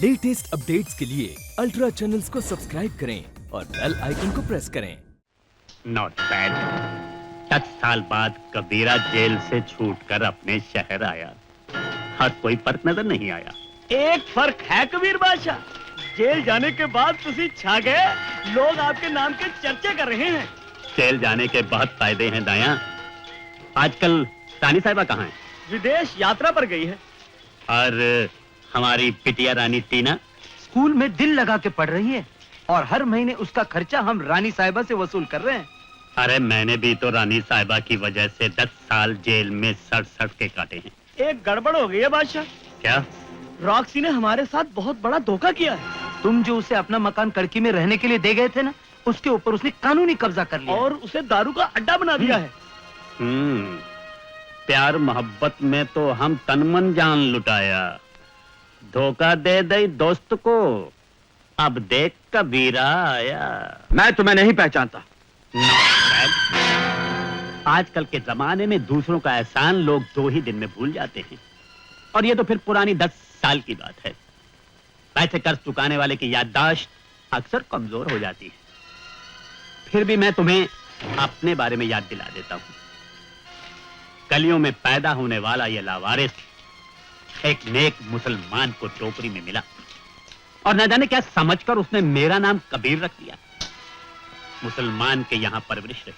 Latest updates के लिए ultra channels को सब्सक्राइब करें और बेल आइकन को प्रेस करें। Not bad. 10 साल बाद कबीरा जेल से छूटकर अपने शहर आया और कोई फर्क नजर नहीं आया। एक फर्क है कबीर बादशाह, जेल जाने के बाद तुसी छा गए, लोग आपके नाम के चर्चे कर रहे हैं। जेल जाने के बहुत फायदे हैं दाया। आजकल रानी साहिबा कहाँ है? विदेश यात्रा पर गई है। और हमारी बिटिया रानी टीना स्कूल में दिल लगा के पढ़ रही है और हर महीने उसका खर्चा हम रानी साहिबा से वसूल कर रहे हैं। अरे मैंने भी तो रानी साहिबा की वजह से 10 साल जेल में सड़ के काटे हैं। एक गड़बड़ हो गई है बादशाह। क्या? रॉक्सी ने हमारे साथ बहुत बड़ा धोखा किया है। तुम जो उसे अपना मकान कड़की में रहने के लिए दे गए थे ना, उसके ऊपर उसने कानूनी कब्जा कर लिया और उसे दारू का अड्डा बना दिया है। प्यार मोहब्बत में तो हम तन मन जान लुटाया, धोखा दे दे दोस्त को। अब देख कबीरा आया। मैं तुम्हें नहीं पहचानता। आजकल के जमाने में दूसरों का एहसान लोग 2 ही दिन में भूल जाते हैं, और ये तो फिर पुरानी 10 साल की बात है। पैसे कर्ज चुकाने वाले की याददाश्त अक्सर कमजोर हो जाती है। फिर भी मैं तुम्हें अपने बारे में याद दिला देता हूं। गलियों में पैदा होने वाला यह लावारिस एक नेक मुसलमान को टोकरी में मिला, और न जाने क्या समझकर उसने मेरा नाम कबीर रख दिया। मुसलमान के यहां परवरिश रही,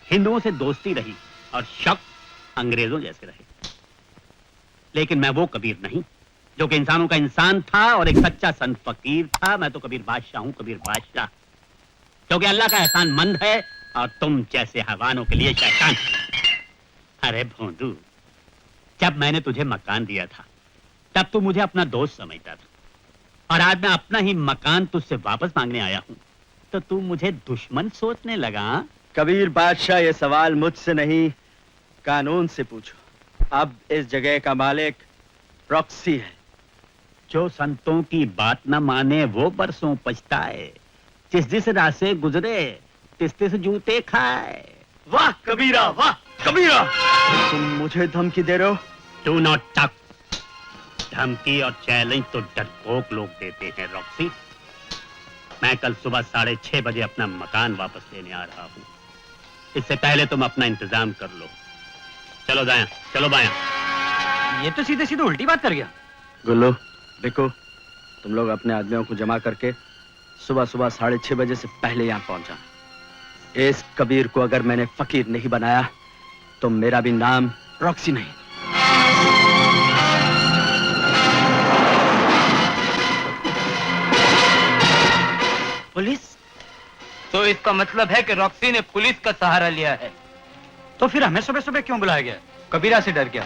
हिंदुओं से दोस्ती रही, और शक अंग्रेजों जैसे रहे। लेकिन मैं वो कबीर नहीं जो कि इंसानों का इंसान था और एक सच्चा संत फकीर था। मैं तो कबीर बादशाह हूं, कबीर बादशाह, क्योंकि अल्लाह का एहसानमंद है और तुम जैसे हैवानों के लिए शैतान। अरे भोंदू, जब मैंने तुझे मकान दिया था तब तू मुझे अपना दोस्त समझता था, और आज मैं अपना ही मकान तुझसे वापस मांगने आया हूं तो तू मुझे दुश्मन सोचने लगा। कबीर बादशाह, ये सवाल मुझसे नहीं कानून से पूछो। अब इस जगह का मालिक रॉक्सी है। जो संतों की बात न माने वो बरसों पछताए, जिस राह से गुजरे तिस जूते खाए। वाह कबीरा, वाह कबीरा, तुम मुझे धमकी दे रहे हो? Do not talk. धमकी और चैलेंज तो डरपोक लोग देते हैं रॉक्सी। मैं कल सुबह 6:30 बजे अपना मकान वापस लेने आ रहा हूँ। इससे पहले तुम अपना इंतजाम कर लो। चलो दाया, चलो बाया। ये तो सीधे सीधे उल्टी बात कर गया। गुल्लू, बिको, तुम लोग अपने आदमियों को जमा करके सुबह 6:30 बजे से पहले यहाँ पहुंच जाना। इस कबीर को अगर मैंने फकीर नहीं बनाया तो मेरा भी नाम रॉक्सी नहीं। पुलिस? तो इसका मतलब है कि रॉक्सी ने पुलिस का सहारा लिया है। तो फिर हमें सुबह सुबह क्यों बुलाया गया? कबीरा से डर गया।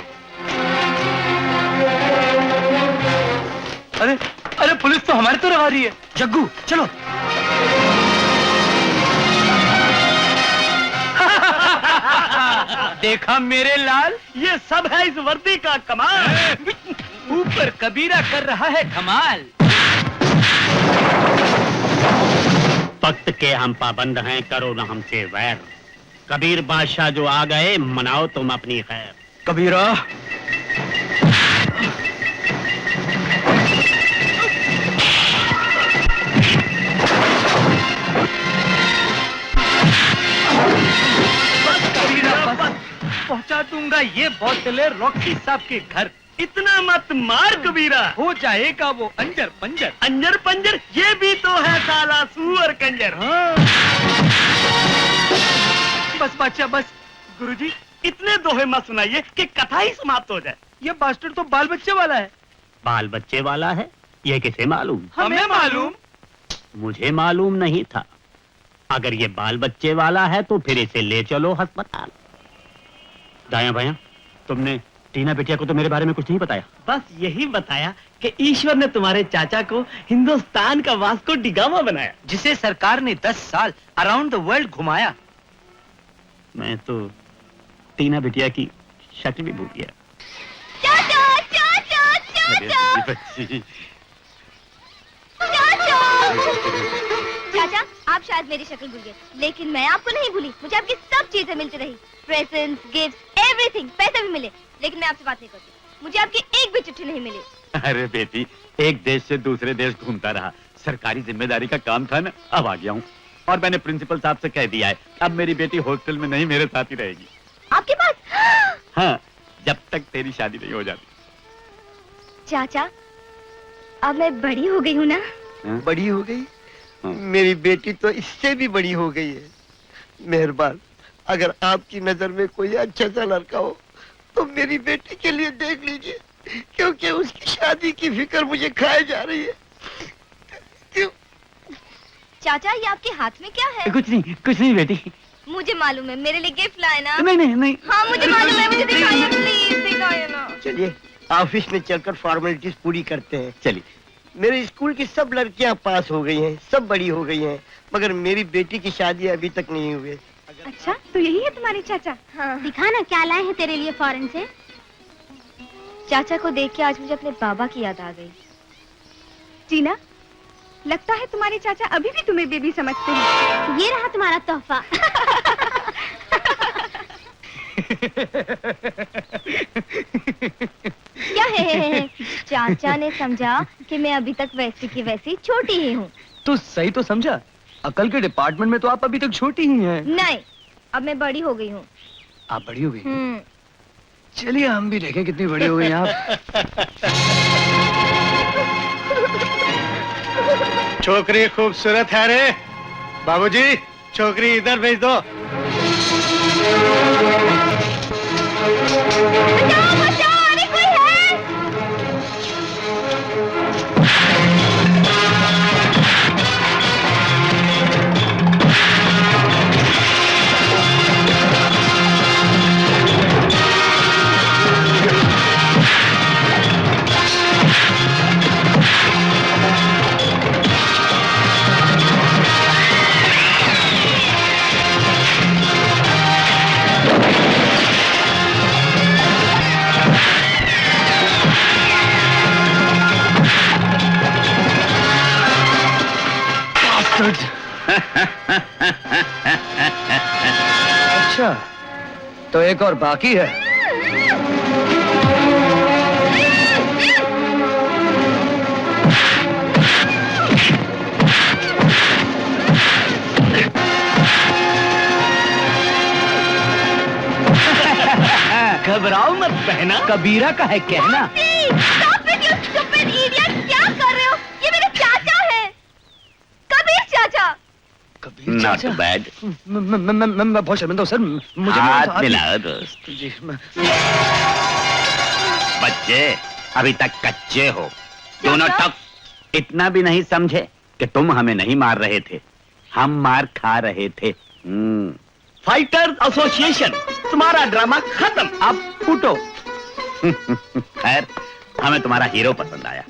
अरे अरे, पुलिस तो हमारी तरफ आ रही है। जग्गू चलो। देखा मेरे लाल, ये सब है इस वर्दी का कमाल। ऊपर कबीरा कर रहा है धमाल। वक्त के हम पाबंद हैं, करो न हमसे वैर। कबीर बादशाह जो आ गए, मनाओ तुम अपनी खैर। कबीरा, पहुंचा दूंगा ये बोतले रॉक्सी साहब के घर। इतना मत मार कबीरा, हो जाएगा वो अंजर पंजर। अंजर पंजर, ये भी तो है साला सूअर कंजर। बस बादशाह बस। गुरुजी, इतने दोहे मत सुनाइए कि कथा ही समाप्त हो जाए। ये बास्टर्ड तो बाल बच्चे वाला है। बाल बच्चे वाला है? ये किसे मालूम? हमें मालूम। मुझे मालूम नहीं था। अगर ये बाल बच्चे वाला है तो फिर इसे ले चलो अस्पताल। दाया भैया, तुमने टीना बिटिया को तो मेरे बारे में कुछ नहीं बताया। बस यही बताया कि ईश्वर ने तुम्हारे चाचा को हिंदुस्तान का वास्को डिगामा बनाया, जिसे सरकार ने 10 साल अराउंड द वर्ल्ड घुमाया। मैं तो टीना बिटिया की शक्ल भी भूल गया। चाचा, चाचा, चाचा, चाचा, आप शायद मेरी शक्ल भूल गए, लेकिन मैं आपको नहीं भूली। मुझे आपकी सब चीजें मिलती रही, प्रेजेंट्स, गिफ्ट्स, एवरीथिंग। पैसे भी मिले, लेकिन मैं आपसे बात नहीं करती। मुझे आपकी एक भी चिट्ठी नहीं मिली। अरे बेटी, एक देश से दूसरे देश घूमता रहा, सरकारी जिम्मेदारी का काम था ना, अब आ गया हूँ। और मैंने प्रिंसिपल साहब से कह दिया है, अब मेरी बेटी हॉस्टल में नहीं, मेरे साथ ही रहेगी। आपके पास? हाँ, जब तक तेरी शादी नहीं हो जाती। चाचा, अब मैं बड़ी हो गई हूँ ना? हाँ? बड़ी हो गई? हाँ। मेरी बेटी तो इससे भी बड़ी हो गई है। मेहरबान, अगर आपकी नजर में कोई अच्छा सा लड़का हो तो मेरी बेटी के लिए देख लीजिए, क्योंकि उसकी शादी की फिक्र मुझे खाए जा रही है। क्यों? चाचा, ये आपके हाथ में क्या है? कुछ नहीं बेटी। मुझे मालूम है, मेरे लिए गिफ्ट लाए ना? नहीं। हाँ, मुझे मालूम है, मुझे दिखाइए प्लीज, दिखाइए ना। चलिए ऑफिस में चलकर फॉर्मेलिटीज पूरी करते हैं। चलिए। मेरे स्कूल की सब लड़कियां पास हो गई हैं, सब बड़ी हो गई हैं, मगर मेरी बेटी की शादी अभी तक नहीं हुई। अच्छा, तो यही है तुम्हारे चाचा? हाँ। दिखा ना क्या लाए हैं तेरे लिए फॉरेन से। चाचा को देख के आज मुझे अपने बाबा की याद आ गई। जीना, लगता है तुम्हारे चाचा अभी भी तुम्हें बेबी समझते हैं। ये रहा तुम्हारा तोहफा। क्या है? चाचा ने समझा कि मैं अभी तक वैसी की वैसी छोटी ही हूँ। तो सही तो समझा, अकल के डिपार्टमेंट में तो आप अभी तक छोटी ही हैं। नहीं, अब मैं बड़ी हो गई हूँ। आप बड़ी हो गई? चलिए हम भी देखें कितनी बड़ी हो गई आप। छोकरी खूबसूरत है रे। बाबूजी, छोकरी इधर भेज दो। बचाओ, बचाओ, अरे कोई है? अच्छा, तो एक और बाकी है। घबराओ मत बहना, कबीरा का है कहना। Stop it, you stupid idiot! क्या कर रहे हो? ये मेरे चाचा है, कबीर चाचा। कबीर नॉट चाचा? बैड। मैं बहुत शर्मिंदा हूँ सर, मुझे हाथ मिलाओ दोस्त। जी, बच्चे अभी तक कच्चे हो, दोनों चाचा? टक इतना भी नहीं समझे कि तुम हमें नहीं मार रहे थे, हम मार खा रहे थे। फाइटर्स एसोसिएशन, तुम्हारा ड्रामा खत्म, अब फूटो। खैर, हमें तुम्हारा हीरो पसंद आया।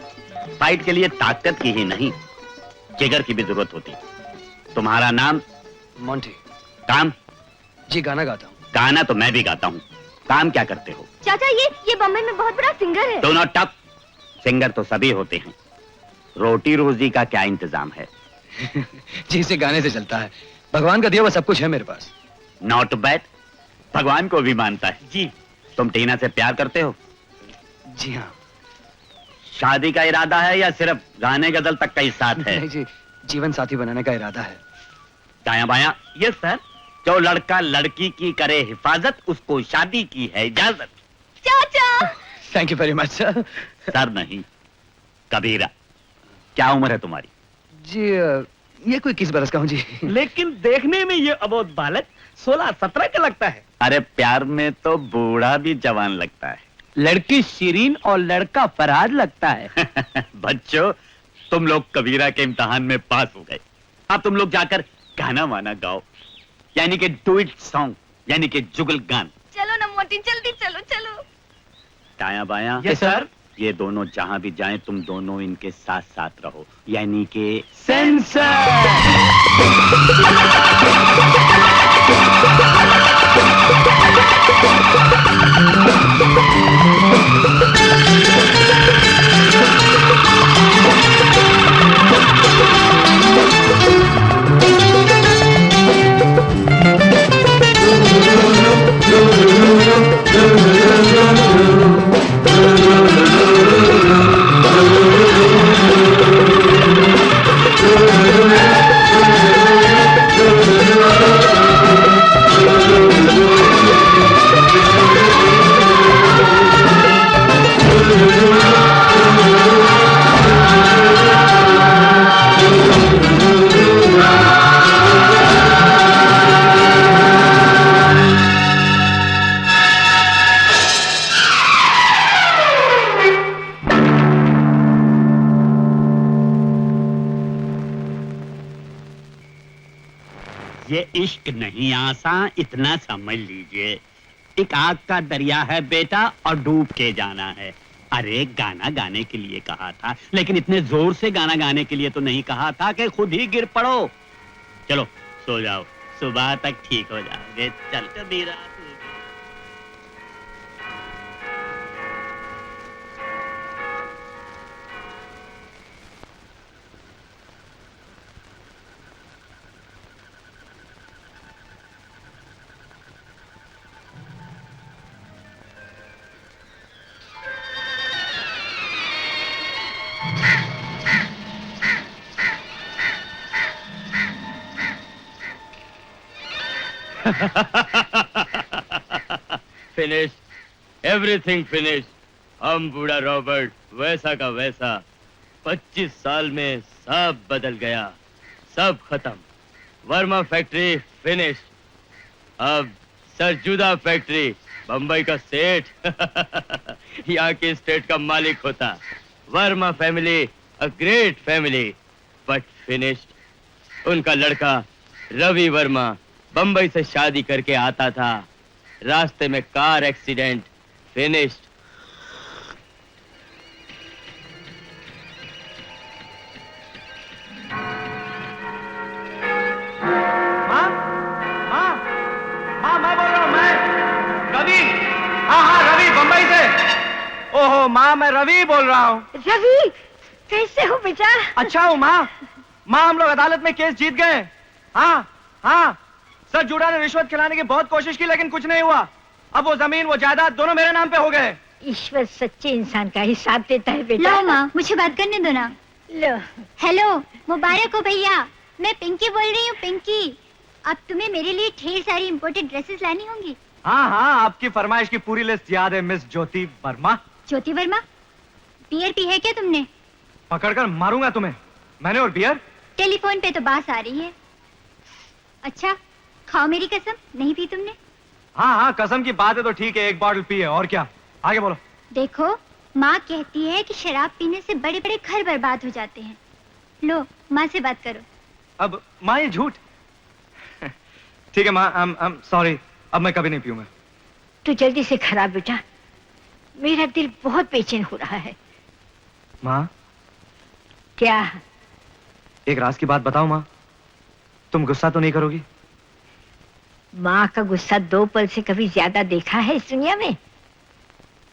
फाइट के लिए ताकत की ही नहीं, जिगर की भी जरूरत होती। तुम्हारा नाम? मोंटी। काम? जी गाना गाता हूँ। गाना तो मैं भी गाता हूँ। काम क्या करते हो? चाचा, ये बम्बई में बहुत बड़ा सिंगर है। दोनों टप। सिंगर तो सभी होते हैं, रोटी रोजी का क्या इंतजाम है? जी इसे गाने से चलता है, भगवान का दिया हुआ सब कुछ है मेरे पास। नॉट बैड, भगवान को भी मानता है। जी। तुम टीना से प्यार करते हो? जी हाँ। शादी का इरादा है या सिर्फ गाने गजल तक का ही साथ है? नहीं जी, जीवन साथी बनाने का इरादा है। दाया बाया? Yes sir. जो लड़का लड़की की करे हिफाजत, उसको शादी की है इजाजत। चाचा। Thank you very much sir. Sir नहीं, कबीरा। क्या उम्र है तुम्हारी? जी ये कोई 21 बरस का हूँ जी। लेकिन देखने में ये अबोध बालक 16-17 का लगता है। अरे प्यार में तो बूढ़ा भी जवान लगता है। लड़की शिरीन और लड़का फरहाद लगता है। बच्चों, तुम लोग कबीरा के इम्तिहान में पास हो गए। अब तुम लोग जाकर गाना वाना गाओ, यानी कि डू इट सॉन्ग, यानी कि जुगल गान। चलो ना मोटी, जल्दी चलो चलो। दाया बाया? Yes sir. ये दोनों जहां भी जाएं, तुम दोनों इनके साथ साथ रहो, यानी कि सेंसर। ये इश्क नहीं आसान, इतना समझ लीजिए। एक आग का दरिया है बेटा और डूब के जाना है। अरे गाना गाने के लिए कहा था, लेकिन इतने जोर से गाना गाने के लिए तो नहीं कहा था कि खुद ही गिर पड़ो। चलो सो जाओ, सुबह तक ठीक हो जाओगे। चल कबीरा। Finish, everything finish. हम बूढ़ा रॉबर्ट वैसा का वैसा। 25 साल में सब बदल गया, सब खत्म। Verma factory finish. अब सरजुदा फैक्ट्री, बंबई का सेठ यहाँ के स्टेट का मालिक होता। Verma family a great family, but finished. उनका लड़का रवि वर्मा बंबई से शादी करके आता था, रास्ते में कार एक्सीडेंट, फिनिश्ड। माँ, माँ, माँ, मैं बोल रहा हूँ, मैं रवि। हाँ हाँ, रवि बंबई से। ओहो माँ, मैं रवि बोल रहा हूँ। रवि, कैसे हो बेटा? अच्छा हूँ माँ। माँ, हम लोग अदालत में केस जीत गए। हाँ हाँ, सर जुड़ा ने रिश्वत खिलाने की बहुत कोशिश की, लेकिन कुछ नहीं हुआ। अब वो जमीन, वो जायदाद दोनों मेरे नाम पे हो गए। ईश्वर सच्चे इंसान का हिसाब देता है बेटा। लो माँ, मुझे बात करने दो ना। लो। हेलो, मुबारक हो भैया। मैं पिंकी बोल रही हूँ, पिंकी। अब तुम्हें मेरे लिए ढेर सारी इम्पोर्टेड ड्रेसेस लानी होंगी। हाँ हाँ, आपकी फरमाइश की पूरी लिस्ट याद है मिस ज्योति वर्मा। ज्योति वर्मा, बियर पी है क्या तुमने? पकड़कर मारूंगा तुम्हें। मैंने और बियर? टेलीफोन पे तो बात आ रही है। अच्छा, खाओ मेरी कसम, नहीं पी तुमने? हाँ हाँ, कसम की बात है तो ठीक है, एक बॉटल पी है, और क्या? आगे बोलो। देखो, माँ कहती है कि शराब पीने से बड़े बड़े घर बर्बाद हो जाते हैं। लो, माँ से बात करो। अब माँ, ये झूठ। ठीक है माँ, I'm sorry, अब मैं कभी नहीं पीऊंगा। तू जल्दी से खराब बेटा, मेरा दिल बहुत बेचैन हो रहा है। माँ, क्या? एक राज की बात बताओ माँ, तुम गुस्सा तो नहीं करोगी? माँ का गुस्सा 2 पल से कभी ज्यादा देखा है इस दुनिया में?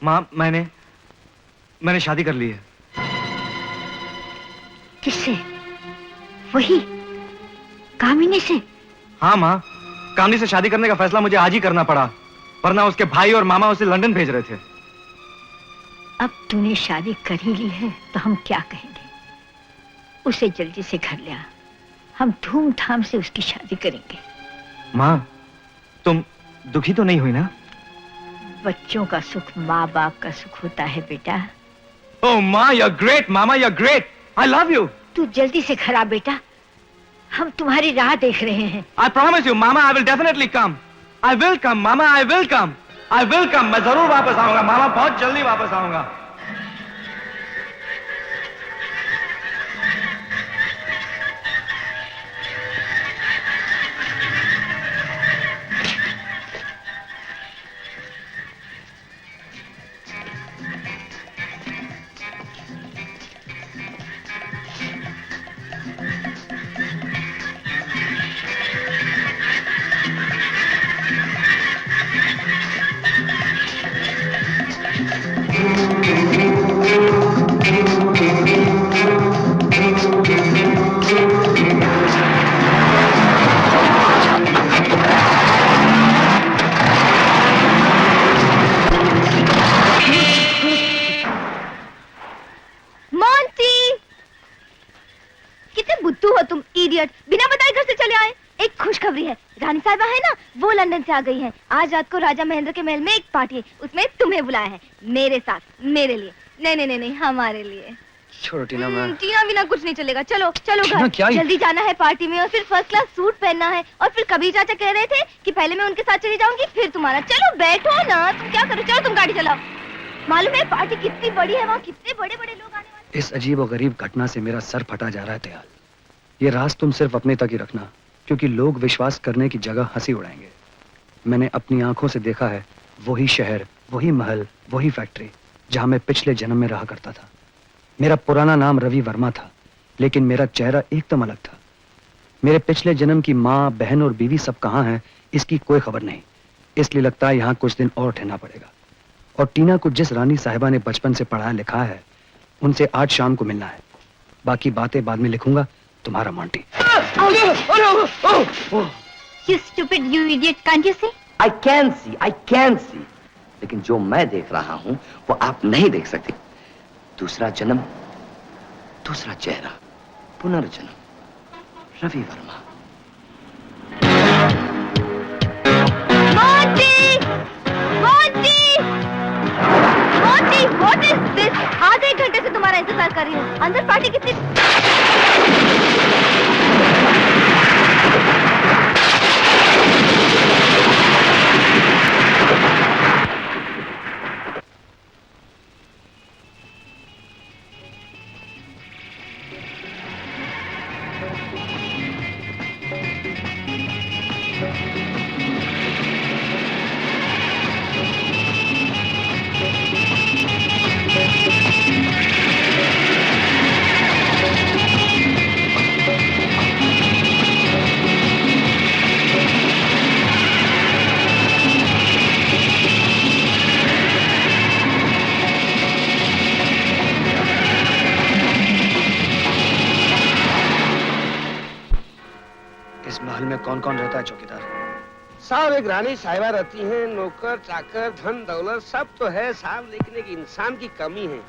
माँ, मैंने शादी कर ली है। किससे? वही कामिनी से? हाँ माँ, कामिनी से शादी करने का फैसला मुझे आज ही करना पड़ा, वरना उसके भाई और मामा उसे लंदन भेज रहे थे। अब तूने शादी कर ही ली है तो हम क्या कहेंगे? उसे जल्दी से घर ले आ, हम धूमधाम से उसकी शादी करेंगे। माँ, तुम दुखी तो नहीं हुई ना? बच्चों का सुख माँ बाप का सुख होता है बेटा। ओह माँ, यू आर ग्रेट। मामा, you are great. I love you. तू जल्दी से घर आ बेटा, हम तुम्हारी राह देख रहे हैं। I promise you mama, I will definitely come. I will come mama, I will come. I will come. मैं जरूर वापस आऊंगा मामा, बहुत जल्दी वापस आऊंगा। बिना बताए घर से चले आए। एक खुशखबरी है, रानी साहिबा है ना, वो लंदन से आ गई हैं। आज रात को राजा महेंद्र के महल में एक पार्टी है, उसमें तुम्हें बुलाया है, मेरे साथ, मेरे लिए। नहीं नहीं नहीं नहीं, हमारे लिए। छोड़ो टीना, मैं टीना बिना कुछ नहीं चलेगा। चलो चलो घर, क्या जल्दी जाना है पार्टी में, और फिर फर्स्ट क्लास सूट पहनना है। और फिर कबीर चाचा कह रहे थे कि पहले मैं उनके साथ चली जाऊंगी फिर तुम्हारा। चलो बैठो ना, तुम क्या करो, चलो तुम गाड़ी चलाओ। मालूम है पार्टी कितनी बड़ी है, वहाँ कितने बड़े बड़े लोग आने वाले। इस अजीब और गरीब घटना से मेरा सर फटा जा रहा है दयाल। ये राज तुम सिर्फ अपने तक ही रखना, क्योंकि लोग विश्वास करने की जगह हंसी उड़ाएंगे। मैंने अपनी आंखों से देखा है वही शहर, वही महल, वही फैक्ट्री जहां मैं पिछले जन्म में रहा करता था। मेरा पुराना नाम रवि वर्मा था, लेकिन मेरा चेहरा एकदम अलग था। मेरे पिछले जन्म की माँ, बहन और बीवी सब कहाँ हैं, इसकी कोई खबर नहीं। इसलिए लगता है यहाँ कुछ दिन और ठहरना पड़ेगा। और टीना को जिस रानी साहिबा ने बचपन से पढ़ाया लिखा है, उनसे आज शाम को मिलना है। बाकी बातें बाद में लिखूंगा। तुम्हारा Monty. You stupid, you idiot, can't you see? I can see. लेकिन जो मैं देख रहा हूँ वो आप नहीं देख सकते। दूसरा जन्म, दूसरा चेहरा, पुनर्जन्म, Ravi Varma. Monty! Monty! Monty, what is this? आधे घंटे से तुम्हारा इंतजार कर रही हूँ। अंदर पार्टी कितनी... इस महल में कौन कौन रहता है चौकीदार? साहब एक रानी साहिबा रहती हैं, नौकर चाकर धन दौलत सब तो है साहब, लेकिन एक इंसान की कमी है।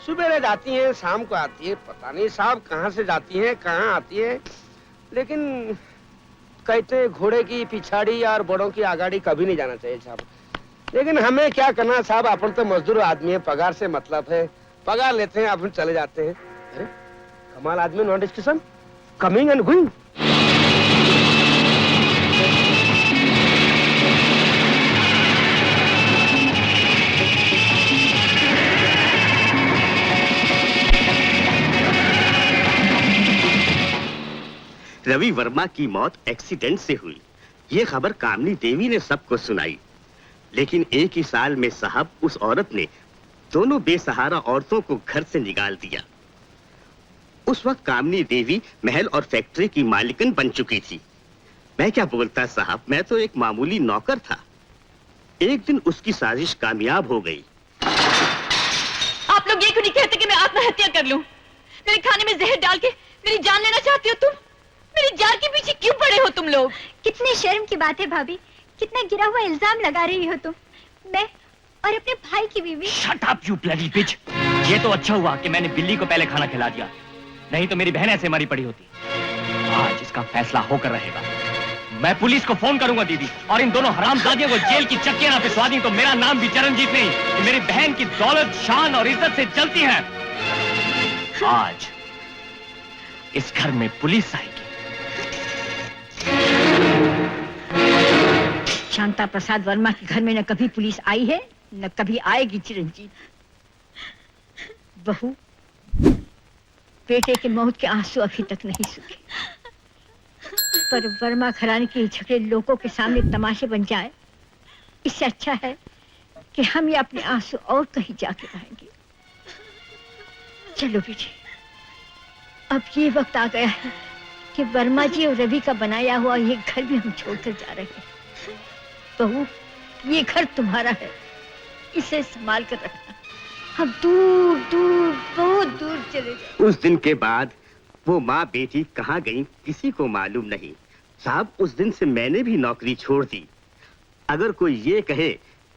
सुबह जाती हैं, शाम को आती है। पता नहीं साहब कहाँ से जाती हैं, कहाँ आती है। लेकिन कहते हैं घोड़े की पिछाड़ी और बड़ों की आगाड़ी कभी नहीं जाना चाहिए साहब। लेकिन हमें क्या करना साहब, अपन तो मजदूर आदमी है, पगार से मतलब है। पगार लेते हैं, अपन चले जाते हैं। अरे कमाल आदमी, no discussion, coming and going. Ravi Varma की मौत एक्सीडेंट से हुई, ये खबर कामनी देवी ने सबको सुनाई। लेकिन एक ही साल में साहब उस औरत ने दोनों बेसहारा औरतों को घर से निकाल दिया। उस वक्त कामनी देवी महल और फैक्ट्री की मालिकन बन चुकी थी। मैं क्या बोलता साहब, मैं तो एक मामूली नौकर था। एक दिन उसकी साजिश कामयाब हो गई। आप लोग ये क्यों नहीं कहते कि मैं आत्महत्या कर लूं? मेरे खाने में जहर डाल के मेरी जान लेना चाहती हो तुम? मेरी जान के पीछे क्यों पड़े हो तुम लोग? कितनी शर्म की बात है भाभी, कितना गिरा हुआ इल्जाम लगा रही हो तुम। मैं और अपने भाई की बीवी। Shut up, you bloody bitch! ये तो अच्छा हुआ कि मैंने बिल्ली को पहले खाना खिला दिया, नहीं तो मेरी बहन ऐसे मरी पड़ी होती। आज इसका फैसला होकर रहेगा। मैं पुलिस को फोन करूंगा दीदी, और इन दोनों हरामजादियों को जेल की चक्कियां ना पिसवा दी तो मेरा नाम भी चरणजीत नहीं, मेरी बहन की दौलत, शान और इज्जत से चलती है। आज इस घर में पुलिस आएगी। शांता प्रसाद वर्मा के घर में न कभी पुलिस आई है, न कभी आएगी चिरंजीव। बहू, बेटे के मौत के आंसू अभी तक नहीं सूखे, पर वर्मा घराने के झगड़े लोगों के सामने तमाशे बन जाए, इससे अच्छा है कि हम ये अपने आंसू और कहीं जाके रहेंगे। चलो बेटे, अब ये वक्त आ गया है कि वर्मा जी और रवि का बनाया हुआ ये घर भी हम छोड़कर जा रहे हैं। बहू, ये घर तुम्हारा है, इसे संभाल कर रखना। हम दूर दूर, बहुत दूर चले जाएं। उस दिन के बाद वो माँ बेटी कहाँ गई किसी को मालूम नहीं। साहब उस दिन से मैंने भी नौकरी छोड़ दी। अगर कोई ये कहे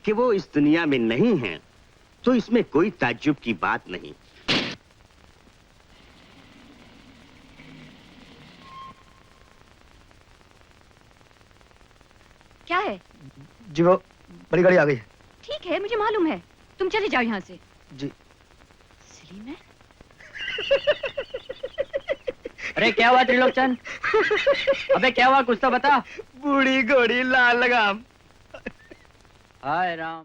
कि वो इस दुनिया में नहीं है, तो इसमें कोई ताज्जुब की बात नहीं। क्या है? जी वो बड़ी गाड़ी आ गई है। ठीक है, मुझे मालूम है, तुम चले जाओ यहाँ से। जी। सलीम है? अरे क्या हुआ त्रिलोकचंद? अबे क्या हुआ, कुछ तो बता। बूढ़ी घोड़ी लाल लगाम। हाय राम।